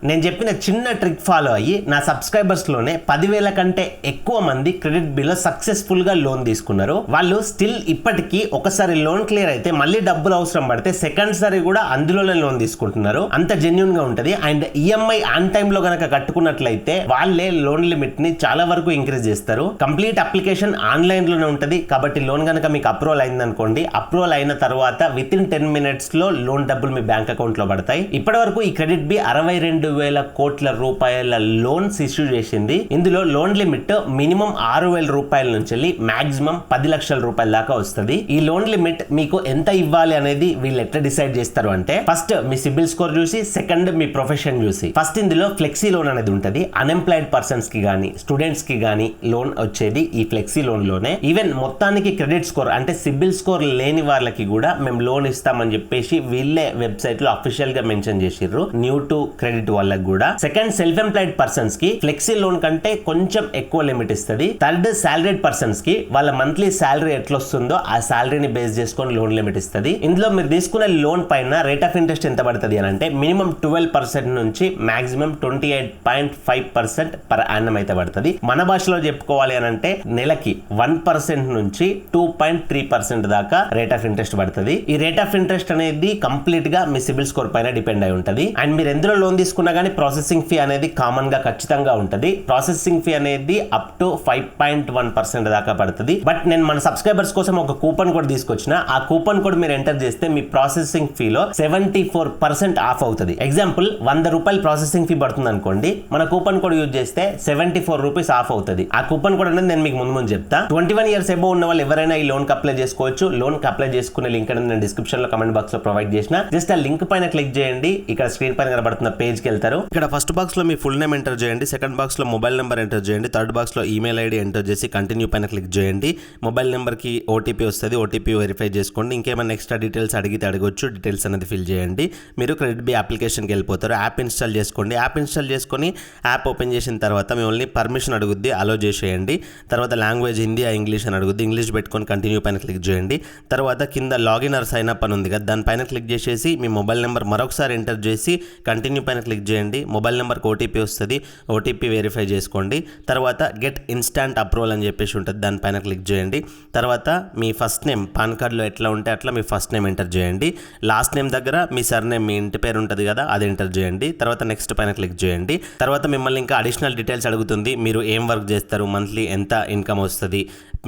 నేను చెప్పిన చిన్న ట్రిక్ ఫాలో అయ్యి నా సబ్స్క్రైబర్స్లోనే 10,000 కంటే ఎక్కువ మంది క్రెడిట్ బిలో సక్సెస్ఫుల్గా లోన్ తీసుకున్నారు. వాళ్ళు స్టిల్ ఇప్పటికీ ఒకసారి లోన్ క్లియర్ అయితే మళ్ళీ డబ్బులు అవసరం పడితే సెకండ్ సారి కూడా అందులోనే లోన్ తీసుకుంటున్నారు. అంత జెన్యూన్ గా ఉంటుంది. అండ్ ఈఎంఐ ఆన్ టైమ్ లో గనక కట్టుకున్నట్లయితే వాళ్ళే లోన్ లిమిట్ ని చాలా వరకు ఇంక్రీజ్ చేస్తారు. కంప్లీట్ అప్లికేషన్ ఆన్లైన్ లోనే ఉంటుంది కాబట్టి లోన్ గనక మీకు అప్రూవల్ అయింది అనుకోండి, అప్రూవల్ అయిన తర్వాత విత్ ఇన్ 10 minutes లో లోన్ డబ్బులు మీ బ్యాంక్ అకౌంట్ లో పడతాయి. ఇప్పటి వరకు ఈ క్రెడిట్ బి 62,000 కోట్ల రూపాయల లోన్స్ ఇష్యూ చేసింది. ఇందులో లోన్ లిమిట్ మినిమం 6,000 రూపాయల నుంచి మాక్సిమం 10 లక్షల రూపాయల దాకా వస్తుంది. ఈ లోన్ లిమిట్ మీకు ఎంత ఇవ్వాలి అనేది వీళ్ళు ఎట్లా డిసైడ్ చేస్తారు అంటే, ఫస్ట్ మీ సిబిల్ స్కోర్ చూసి, సెకండ్ మీ ప్రొఫెషన్ చూసి. ఫస్ట్ ఇందులో ఫ్లెక్సీ లోన్ అనేది ఉంటుంది. అన్ఎంప్లాయిడ్ పర్సన్స్ కి గానీ స్టూడెంట్స్ కి గానీ లోన్ వచ్చేది ఈ ఫ్లెక్సీ లోన్ లోనే. ఈవెన్ మొత్తానికి క్రెడిట్ స్కోర్ అంటే సిబిల్ స్కోర్ లేని వాళ్ళకి కూడా మేము లోన్ ఇస్తామని చెప్పేసి వీళ్ళే వెబ్సైట్ లో అఫీషియల్ గా మెన్షన్ చేసిర్రు, న్యూ టు క్రెడిట్ వాళ్ళకి కూడా. సెకండ్ సెల్ఫ్ ఎంప్లాయిడ్ పర్సన్స్ కి ఫ్లెక్సీ లోన్ కంటే కొంచెం ఎక్కువ లిమిట్ ఇస్తుంది. థర్డ్ సాలరీడ్ పర్సన్స్ కి వాళ్ళ మంత్లీ శాలరీ ఎట్లా వస్తుందో ఆ శాలరీని బేస్ చేసుకొని లోన్ లిమిట్ ఇస్తుంది. ఇందులో మీరు తీసుకునే లోన్ పైన రేట్ ఆఫ్ ఇంట్రెస్ట్ ఎంత పడుతుంది అని అంటే మినిమం 12% నుంచి మాక్సిమం 28.5% పర్ యానం అయితే పడుతుంది. మన భాషలో చెప్పుకోవాలి అని అంటే నెలకి 1% నుంచి 2.3% దాకా రేట్ ఆఫ్ ఇంట్రెస్ట్ పడుతుంది. ఈ రేట్ ఆఫ్ ఇంట్రెస్ట్ అనేది కంప్లీట్ గా మీ సిబిల్ స్కోర్ పైన డిపెండ్ అయి ఉంటుంది. అండ్ మీరు ఎందులో లోన్ తీసుకున్నా గానీ ప్రాసెసింగ్ ఫీ అనేది కామన్ గా ఖచ్చితంగా ఉంటుంది. ప్రాసెసింగ్ ఫీ అనేది అప్ టు 5.1% దాకా పడుతుంది. బట్ నేను మన సబ్స్క్రైబర్స్ కోసం ఒక కూపన్ కోడ్ తీసుకొచ్చిన. ఆ కూపన్ కోడ్ మీరు ఎంటర్ చేస్తే మీ ప్రాసెసింగ్ ఫీలో 74% ఆఫ్ అవుతుంది. ఎగ్జాంపుల్ 100 రూపాయలు ప్రాసెసింగ్ ఫీ పడుతుంది అనుకోండి, మన కూపన్ కోడ్ యూజ్ చేస్తే 74 రూపీస్ ఆఫ్ అవుతుంది. ఆ కూపన్ కోడ్ అనేది నేను మీకు ముందు చెప్తా. 21 years అబోవ్ ఉన్న వాళ్ళు ఎవరైనా ఈ లోన్ కి అప్లై చేసుకోవచ్చు. లోన్ కి అప్లై చేసుకునే లింక్ అనేది నేను డిస్క్రిప్షన్ లో కమెంట్ బాక్స్ లో ప్రొవైడ్ చేసిన. జస్ట్ ఆ లింక్ పైన క్లిక్ చేయండి. ఇక్కడ స్క్రీన్ పైన కనబడుతున్న పేజ్ కి వెళ్తారు. ఇక్కడ ఫస్ట్ బాక్స్ లో మీ ఫుల్ నేమ్ ఎంటర్ చేయండి, సెకండ్ బాక్స్ లో మొబైల్ నెంబర్ ఎంటర్ చేయండి, థర్డ్ బాక్స్ లో ఈమెయిల్ ఐడి ఎంటర్ చేసి కంటిన్యూ పైన క్లిక్ చేయండి. మొబైల్ నెంబర్ కి ఓటీపీ వస్తుంది, ఓటీపీ వెరిఫై చేసుకోండి. ఇంకేమైనా ఎక్స్ట్రా డీటెయిల్స్ అడిగితే అడగొచ్చు, డీటెయిల్స్ అనేది ఫిల్ చేయండి. మీరు క్రెడిట్ బి అప్లికేషన్కి వెళ్ళిపోతారు. యాప్ ఇన్స్టాల్ చేసుకోండి. యాప్ ఇన్స్టాల్ చేసుకొని యాప్ ఓపెన్ చేసిన తర్వాత మిమ్మల్ని పర్మిషన్ అడుగుద్ది, అలో చేసేయండి. తర్వాత లాంగ్వేజ్ హిందీ ఇంగ్లీష్ అని అడుగుద్ది, ఇంగ్లీష్ పెట్టుకొని కంటిన్యూ పైన క్లిక్ చేయండి. తర్వాత కింద లాగిన్ ఆర్ సైన్ అప్ అని ఉంది కదా, దానిపైన క్లిక్ చేసేసి మీ మొబైల్ నెంబర్ మరొకసారి ఎంటర్ చేసి కంటిన్యూ పైన క్లిక్ చేయండి. మొబైల్ నెంబర్కి ఓటీపీ వస్తుంది, ఓటీపీ వెరిఫై చేసుకోండి. తర్వాత గెట్ ఇన్స్టాంట్ అప్రూవల్ అని చెప్పేసి ఉంటుంది, దానిపైన క్లిక్ చేయండి. తర్వాత మీ ఫస్ట్ నేమ్ పాన్ కార్డులో ఎట్లా ఉంటే అట్లా మీ ఫస్ట్ నేమ్ ఎంటర్ చేయండి. లాస్ట్ నేమ్ దగ్గర మీ సర్ నేమ్, మీ ఇంటి పేరు ఉంటుంది కదా, అది ఎంటర్ చేయండి. తర్వాత నెక్స్ట్ పైన క్లిక్ చేయండి. తర్వాత మిమ్మల్ని ఇంకా అడిషనల్ డీటెయిల్స్ అడుగుతుంది. మీరు ఏం వర్క్ చేస్తారు, మంత్లీ ఎంత ఇన్కమ్ వస్తుంది,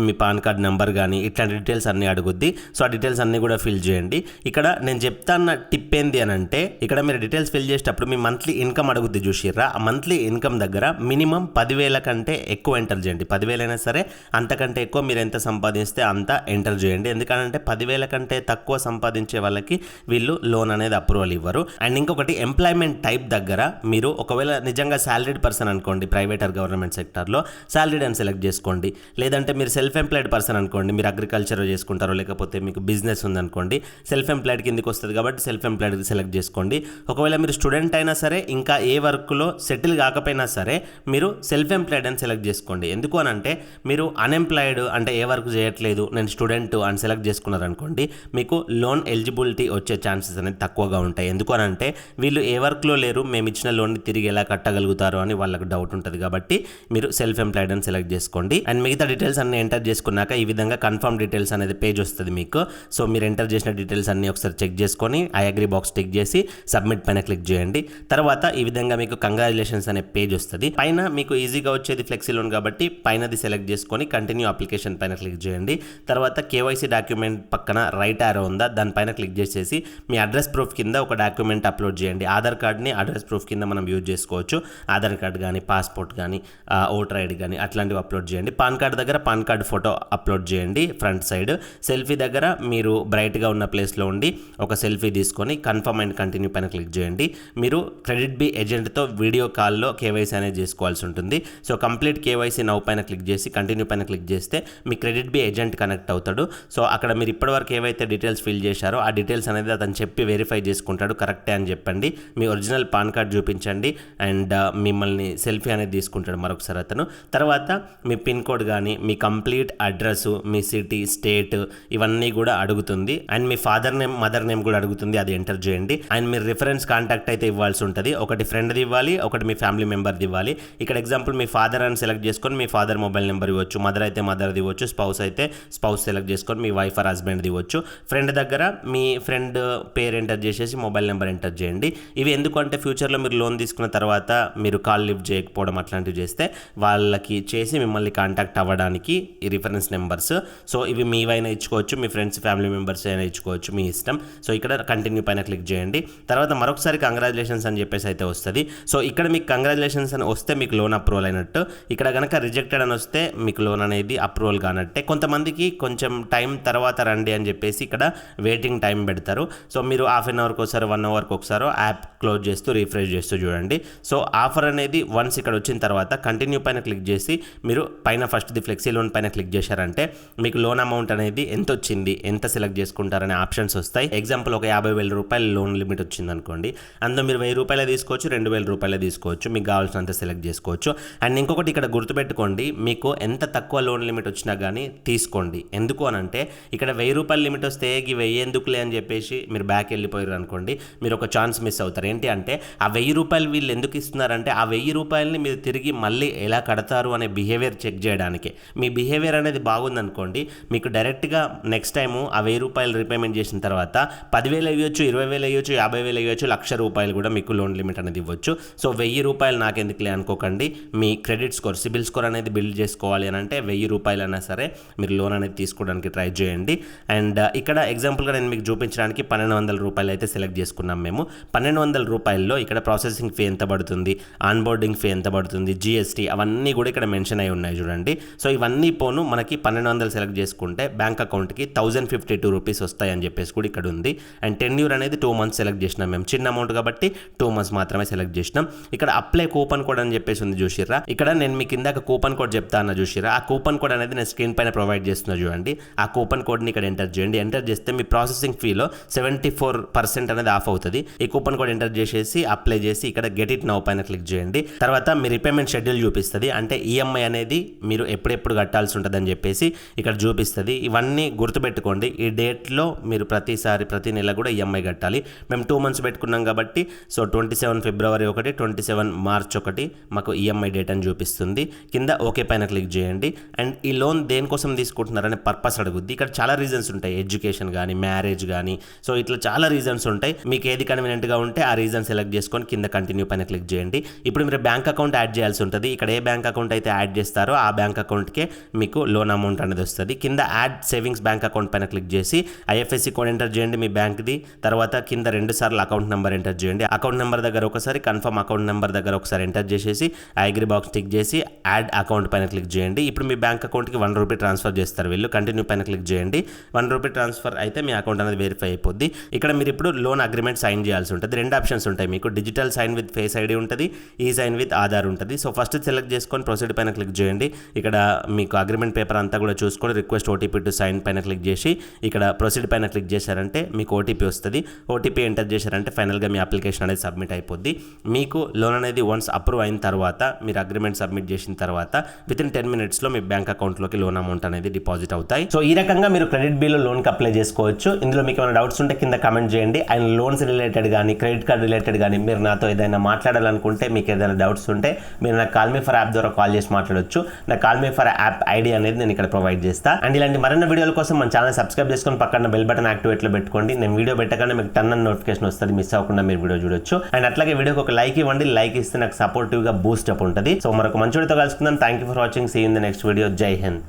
మీ పాన్ కార్డ్ నెంబర్ కానీ ఇట్లాంటి డీటెయిల్స్ అన్నీ అడుగుద్ది. సో ఆ డీటెయిల్స్ అన్నీ కూడా ఫిల్ చేయండి. ఇక్కడ నేను చెప్తాన్న టిప్ ఏంది అని అంటే, ఇక్కడ మీరు డీటెయిల్స్ ఫిల్ చేసేటప్పుడు మీ మంత్లీ ఇన్కమ్ అడుగుద్ది చూసిర్రా, ఆ మంత్లీ ఇన్కమ్ దగ్గర మినిమం 10,000 కంటే ఎక్కువ ఎంటర్ చేయండి. 10,000 అయినా సరే అంతకంటే ఎక్కువ మీరు ఎంత సంపాదిస్తే అంత ఎంటర్ చేయండి. ఎందుకంటే 10,000 కంటే తక్కువ సంపాదించే వాళ్ళకి వీళ్ళు లోన్ అనేది అప్రూవల్ ఇవ్వరు. అండ్ ఇంకొకటి ఎంప్లాయ్మెంట్ టైప్ దగ్గర మీరు ఒకవేళ నిజంగా సాలరీడ్ పర్సన్ అనుకోండి, ప్రైవేట్ ఆర్ గవర్నమెంట్ సెక్టార్లో సాలరీడ్ అని సెలెక్ట్ చేసుకోండి. లేదంటే మీరు సెల్ఫ్ ఎంప్లాయిడ్ పర్సన్ అనుకోండి, మీరు అగ్రికల్చర్ చేసుకుంటారో లేకపోతే మీకు బిజినెస్ ఉందనుకోండి, సెల్ఫ్ ఎంప్లాయిడ్ కిందకి వస్తుంది కాబట్టి సెల్ఫ్ ఎంప్లాయిడ్ సెలెక్ట్ చేసుకోండి. ఒకవేళ మీరు స్టూడెంట్ అయినా సరే, ఇంకా ఏ వర్క్లో సెటిల్ కాకపోయినా సరే మీరు సెల్ఫ్ ఎంప్లాయిడ్ అని సెలెక్ట్ చేసుకోండి. ఎందుకు అని అంటే, మీరు అన్ఎంప్లాయిడ్ అంటే ఏ వర్క్ చేయట్లేదు, నేను స్టూడెంట్ అని సెలెక్ట్ చేసుకున్నారనుకోండి, మీకు లోన్ ఎలిజిబిలిటీ వచ్చే ఛాన్సెస్ అనేది తక్కువగా ఉంటాయి. ఎందుకు అని అంటే వీళ్ళు ఏ వర్క్లో లేరు, మేము ఇచ్చిన లోన్ని తిరిగి ఎలా కట్టగలుగుతారు అని వాళ్ళకి డౌట్ ఉంటుంది. కాబట్టి మీరు సెల్ఫ్ ఎంప్లాయిడ్ అని సెలెక్ట్ చేసుకోండి. అండ్ మిగతా డీటెయిల్స్ అన్ని ఎంటర్ చేసుకున్నాక ఈ విధంగా కన్ఫర్మ్ డీటెయిల్స్ అనేది పేజ్ వస్తుంది మీకు. సో మీరు ఎంటర్ చేసిన డీటెయిల్స్ అన్ని ఒకసారి చెక్ చేసుకొని ఐ అగ్రీ బాక్స్ టిక్ చేసి సబ్మిట్ పైన క్లిక్ చేయండి. తర్వాత ఈ విధంగా మీకు కంగ్రాచులేషన్స్ అనే పేజ్ వస్తుంది. పైన మీకు ఈజీగా వచ్చేది ఫ్లెక్సీ లోన్ కాబట్టి పైనది సెలెక్ట్ చేసుకొని కంటిన్యూ అప్లికేషన్ పైన క్లిక్ చేయండి. తర్వాత కేవైసీ డాక్యుమెంట్ పక్కన రైట్ ఆరో ఉందా, దానిపైన క్లిక్ చేసేసి మీ అడ్రస్ ప్రూఫ్ కింద ఒక డాక్యుమెంట్ అప్లోడ్ చేయండి. ఆధార్ కార్డ్ని అడ్రస్ ప్రూఫ్ కింద మనం యూజ్ చేసుకోవచ్చు. ఆధార్ కార్డ్ కానీ, పాస్పోర్ట్ కానీ, ఓటర్ ఐడి కానీ అట్లాంటివి అప్లోడ్ చేయండి. పాన్ కార్డ్ దగ్గర పాన్ కార్డ్ ఫోటో అప్లోడ్ చేయండి ఫ్రంట్ సైడ్. సెల్ఫీ దగ్గర మీరు బ్రైట్గా ఉన్న ప్లేస్లో ఉండి ఒక సెల్ఫీ తీసుకొని కన్ఫర్మ్ అండ్ కంటిన్యూ పైన క్లిక్ చేయండి. మీరు క్రెడిట్ బి ఏజెంట్తో వీడియో కాల్లో కేవైసీ అనేది చేసుకోవాల్సి ఉంటుంది. సో కంప్లీట్ కేవైసీ నౌ పైన క్లిక్ చేసి కంటిన్యూ పైన క్లిక్ చేస్తే మీ క్రెడిట్ బి ఏజెంట్ కనెక్ట్ అవుతాడు. సో అక్కడ మీరు ఇప్పటివరకు ఏవైతే డీటెయిల్స్ ఫిల్ చేశారో ఆ డీటెయిల్స్ అనేది అతను చెప్పి వెరిఫై చేసుకుంటాడు, కరెక్టే అని చెప్పండి. మీ ఒరిజినల్ పాన్ కార్డ్ చూపించండి అండ్ మిమ్మల్ని సెల్ఫీ అనేది తీసుకుంటాడు మరొకసారి అతను. తర్వాత మీ పిన్ కోడ్ కానీ, మీ కంప్లైంట్ కంప్లీట్ అడ్రస్, మీ సిటీ, స్టేట్ ఇవన్నీ కూడా అడుగుతుంది. And me father name, mother name కూడా అడుగుతుంది, అది ఎంటర్ చేయండి. అండ్ మీరు రిఫరెన్స్ కాంటాక్ట్ అయితే ఇవ్వాల్సి ఉంటుంది. ఒకటి ఫ్రెండ్ది ఇవ్వాలి, ఒకటి మీ ఫ్యామిలీ మెంబర్ది ఇవ్వాలి. ఇక్కడ ఎగ్జాంపుల్ మీ ఫాదర్ అని సెలెక్ట్ చేసుకొని మీ ఫాదర్ మొబైల్ నెంబర్ ఇవ్వచ్చు, మదర్ అయితే మదర్ది ఇవ్వచ్చు, స్పౌస్ అయితే స్పౌస్ సెలెక్ట్ చేసుకొని మీ వైఫ్ ఆర్ హస్బెండ్ది ఇవ్వచ్చు. ఫ్రెండ్ దగ్గర మీ ఫ్రెండ్ పేరు ఎంటర్ చేసేసి మొబైల్ నెంబర్ ఎంటర్ చేయండి. ఇవి ఎందుకంటే ఫ్యూచర్లో మీరు లోన్ తీసుకున్న తర్వాత మీరు కాల్ లిఫ్ట్ చేయకపోవడం అట్లాంటివి చేస్తే వాళ్ళకి చేసి మిమ్మల్ని కాంటాక్ట్ అవ్వడానికి ఈ రిఫరెన్స్ నెంబర్స్. సో ఇవి మీవైనా ఇచ్చుకోవచ్చు, మీ ఫ్రెండ్స్ ఫ్యామిలీ మెంబర్స్ అయినా ఇచ్చుకోవచ్చు, మీ ఇష్టం. సో ఇక్కడ కంటిన్యూ పైన క్లిక్ చేయండి. తర్వాత మరొకసారి కంగ్రాచులేషన్స్ అని చెప్పేసి అయితే వస్తుంది. సో ఇక్కడ మీకు కంగ్రాచులేషన్స్ అని వస్తే మీకు లోన్ అప్రూవల్ అయినట్టు. ఇక్కడ కనుక రిజెక్టెడ్ అని వస్తే మీకు లోన్ అనేది అప్రూవల్ కానట్టే. కొంతమందికి కొంచెం టైం తర్వాత రండి అని చెప్పేసి ఇక్కడ వెయిటింగ్ టైం పెడతారు. సో మీరు హాఫ్ అన్ అవర్కి ఒకసారి 1 అవర్కి ఒకసారి యాప్ క్లోజ్ చేస్తూ రిఫ్రెష్ చేస్తూ చూడండి. సో ఆఫర్ అనేది వన్స్ ఇక్కడ వచ్చిన తర్వాత కంటిన్యూ పైన క్లిక్ చేసి మీరు పైన ఫస్ట్ది ఫ్లెక్సీ లోన్ పైన క్లిక్ చేశారంటే మీకు లోన్ అమౌంట్ అనేది ఎంత వచ్చింది, ఎంత సెలెక్ట్ చేసుకుంటారనే ఆప్షన్స్ వస్తాయి. ఎగ్జాంపుల్ ఒక 50,000 రూపాయల లోన్ లిమిట్ వచ్చింది అనుకోండి, అందులో మీరు 1,000 రూపాయలే తీసుకోవచ్చు, 2,000 రూపాయలే తీసుకోవచ్చు, మీకు కావాల్సినంత సెలెక్ట్ చేసుకోవచ్చు. అండ్ ఇంకొకటి ఇక్కడ గుర్తుపెట్టుకోండి, మీకు ఎంత తక్కువ లోన్ లిమిట్ వచ్చినా కానీ తీసుకోండి. ఎందుకు అనంటే ఇక్కడ 1,000 రూపాయల లిమిట్ వస్తే ఈ 1,000 ఎందుకులే అని చెప్పేసి మీరు బ్యాక్ వెళ్ళిపోయారు అనుకోండి, మీరు ఒక ఛాన్స్ మిస్ అవుతారు. ఏంటి అంటే ఆ 1,000 రూపాయలు వీళ్ళు ఎందుకు ఇస్తున్నారంటే ఆ 1,000 రూపాయలని మీరు తిరిగి మళ్ళీ ఎలా కడతారు అనే బిహేవియర్ చెక్ చేయడానికి. మీ బిహేవియర్ అనేది బాగుందనుకోండి, మీకు డైరెక్ట్గా నెక్స్ట్ టైము ఆ 1,000 రూపాయలు రీపేమెంట్ చేసిన తర్వాత 10,000 ఇవ్వచ్చు, 20,000 ఇవ్వచ్చు, 50,000 ఇవ్వచ్చు, 1,00,000 రూపాయలు కూడా మీకు లోన్ లిమిట్ అనేది ఇవ్వచ్చు. సో 1,000 రూపాయలు నాకెందుకులే అనుకోకండి, మీ క్రెడిట్ స్కోర్, సిబిల్ స్కోర్ అనేది బిల్డ్ చేసుకోవాలి అని అంటే 1,000 రూపాయలు అయినా సరే మీరు లోన్ అనేది తీసుకోవడానికి ట్రై చేయండి. అండ్ ఇక్కడ ఎగ్జాంపుల్గా నేను మీకు చూపించడానికి 1,200 రూపాయలు అయితే సెలెక్ట్ చేసుకున్నాం మేము. 1,200 రూపాయల్లో ఇక్కడ ప్రాసెసింగ్ ఫీ ఎంత పడుతుంది, ఆన్బోర్డింగ్ ఫీ ఎంత పడుతుంది, జిఎస్టీ అవన్నీ కూడా ఇక్కడ మెన్షన్ అయి ఉన్నాయి చూడండి. సో ఇవన్నీ పోను మనకి 1,200 సెలెక్ట్ చేసుకుంటే బ్యాంక్ అకౌంట్కి 1,052 రూపీస్ వస్తాయి అని చెప్పేసి కూడా ఇక్కడ ఉంది. అండ్ టెన్యూర్ అనేది 2 మంత్స్ సెలెక్ట్ చేసినాం మేము, చిన్న అమౌంట్ కాబట్టి 2 మంత్స్ మాత్రమే సెలెక్ట్ చేసినాం. ఇక్కడ అప్లై కూపన్ కోడ్ అని చెప్పేసి ఉంది చూసిర్రా, ఇక్కడ నేను మీకు ఇందాక కూపన్ కోడ్ చెప్తా అన్న చూసిర్రా, ఆ కూపన్ కోడ్ అనేది నేను స్క్రీన్ పైన ప్రొవైడ్ చేస్తున్నా చూడండి. ఆ కూపన్ కోడ్ని ఇక్కడ ఎంటర్ చేయండి. ఎంటర్ చేస్తే మీ ప్రాసెసింగ్ ఫీలో 74% అనేది ఆఫ్ అవుతుంది. ఈ కూపన్ కోడ్ ఎంటర్ చేసేసి అప్లై చేసి ఇక్కడ గెట్ ఇట్ నౌ పైన క్లిక్ చేయండి. తర్వాత మీ రీపేమెంట్ షెడ్యూల్ చూపిస్తుంది, అంటే ఈఎంఐ అనేది మీరు ఎప్పుడెప్పుడు కట్టాల్సి ఉంటుంది అని చెప్పేసి ఇక్కడ చూపిస్తుంది. ఇవన్నీ గుర్తుపెట్టుకోండి, ఈ డేట్లో మీరు ప్రతి నెల కూడా ఈఎంఐ కట్టాలి. మేము 2 మంత్స్ పెట్టుకున్నాం కాబట్టి సో 27 ఫిబ్రవరి 1, 27 మార్చ్ 1 మాకు ఈఎంఐ డేట్ అని చూపిస్తుంది. కింద ఓకే పైన క్లిక్ చేయండి. అండ్ ఈ లోన్ దేనికోసం తీసుకుంటున్నారనే పర్పస్ అడుగుద్ది. ఇక్కడ చాలా రీజన్స్ ఉంటాయి, ఎడ్యుకేషన్ కానీ, మ్యారేజ్ కానీ, సో ఇట్లా చాలా రీజన్స్ ఉంటాయి. మీకు ఏది కన్వీనియంట్గా ఉంటే ఆ రీజన్ సెలెక్ట్ చేసుకొని కింద కంటిన్యూ పైన క్లిక్ చేయండి. ఇప్పుడు మీరు బ్యాంక్ అకౌంట్ యాడ్ చేయాల్సి ఉంటుంది. ఇక్కడ ఏ బ్యాంక్ అకౌంట్ అయితే యాడ్ చేస్తారో ఆ బ్యాంక్ అకౌంట్కే మీకు లోన్ అమౌంట్ అనేది వస్తుంది. కింద యాడ్ సేవింగ్స్ బ్యాంక్ అకౌంట్ పైన క్లిక్ చేసి ఐఎఫ్ఎస్సి కోడ్ ఎంటర్ చేయండి మీ బ్యాంక్ది. తర్వాత కింద 2 సార్లు అకౌంట్ నెంబర్ ఎంటర్ చేయండి. అకౌంట్ నెంబర్ దగ్గర ఒకసారి, కన్ఫర్మ్ అకౌంట్ నెంబర్ దగ్గర ఒకసారి ఎంటర్ చేసేసి ఐగ్రీ బాక్స్ టిక్ చేసి యాడ్ అకౌంట్ పైన క్లిక్ చేయండి. ఇప్పుడు మీ బ్యాంక్ అకౌంట్కి 1 రూపీ ట్రాన్స్ఫర్ చేస్తారు వీళ్ళు. కంటిన్యూ పైన క్లిక్ చేయండి. 1 రూపీ ట్రాన్స్ఫర్ అయితే మీ అకౌంట్ అనేది వెరిఫై అయిపోద్ది. ఇక్కడ మీరు ఇప్పుడు లోన్ అగ్రిమెంట్ సైన్ చేయాల్సి ఉంటుంది. 2 ఆప్షన్స్ ఉంటాయి మీకు, digital sign with face ID ఉంటుంది, ఈ సైన్ విత్ ఆధార్ ఉంటుంది. సో ఫస్ట్ సెలెక్ట్ చేసుకొని ప్రొసీడ్ పైన క్లిక్ చేయండి. ఇక్కడ మీకు అగ్రిమెంట్ పేపర్ అంతా కూడా చూసుకొని రిక్వెస్ట్ ఓటీపీ టు సైన్ పైన క్లిక్ చేసి ఇక్కడ ప్రొసీడ్ పైన క్లిక్ చేశారంటే మీకు ఓటీపీ వస్తుంది. ఓటీపీ ఎంటర్ చేశారంటే ఫైనల్గా మీ అప్లికేషన్ అనేది సబ్మిట్ అయిపోద్ది. మీకు లోన్ అనేది వన్స్ అప్రూవ్ అయిన తర్వాత మీరు అగ్రిమెంట్ సబ్మిట్ చేసిన తర్వాత వితిన్ 10 minutesలో మీ బ్యాంక్ అకౌంట్లోకి లోన్ అమౌంట్ అనేది డిపాజిట్ అవుతాయి. సో ఈ రకంగా మీరు క్రెడిట్ బిల్ లోన్కి అప్లై చేసుకోవచ్చు. ఇందులో మీకు ఏమైనా డౌట్స్ ఉంటే కింద కమెంట్ చేయండి. అండ్ లోన్స్ రిలేటెడ్ కానీ, క్రెడిట్ కార్డ్ రిలేటెడ్ కానీ మీరు నాతో ఏదైనా మాట్లాడాలనుకుంటే, మీకు ఏదైనా డౌట్స్ ఉంటే మీరు నాకు కాల్ మీ ఫర్ యాప్ ద్వారా కాల్ చేసి మాట్లాడొచ్చు. నా call me for app ID అనేది నేను ఇక్కడ ప్రొవైడ్ చేస్తా. అండ్ ఇలాంటి మరిన్ని వీడియోల కోసం మన ఛానల్ సబ్స్క్రైబ్ చేసుకొని పక్కన బెల్ బటన్ యాక్టివేట్లో పెట్టుకోండి. నేను వీడియో పెట్టగానే మీకు టన్ అని నోటిఫికేషన్ వస్తుంది, మిస్ అవ్వకుండా మీరు వీడియో చూడొచ్చు. అండ్ అట్లాగే వీడియోకి ఒక లైక్ ఇవ్వండి. లైక్ ఇస్తే నాకు సపోర్టివ్గా బూస్ట్ అప్ ఉంటుంది. సో మరొక మంచి వీడియోతో కలుసుకుందాం. Thank you for watching. See in the next video. జై హింద్.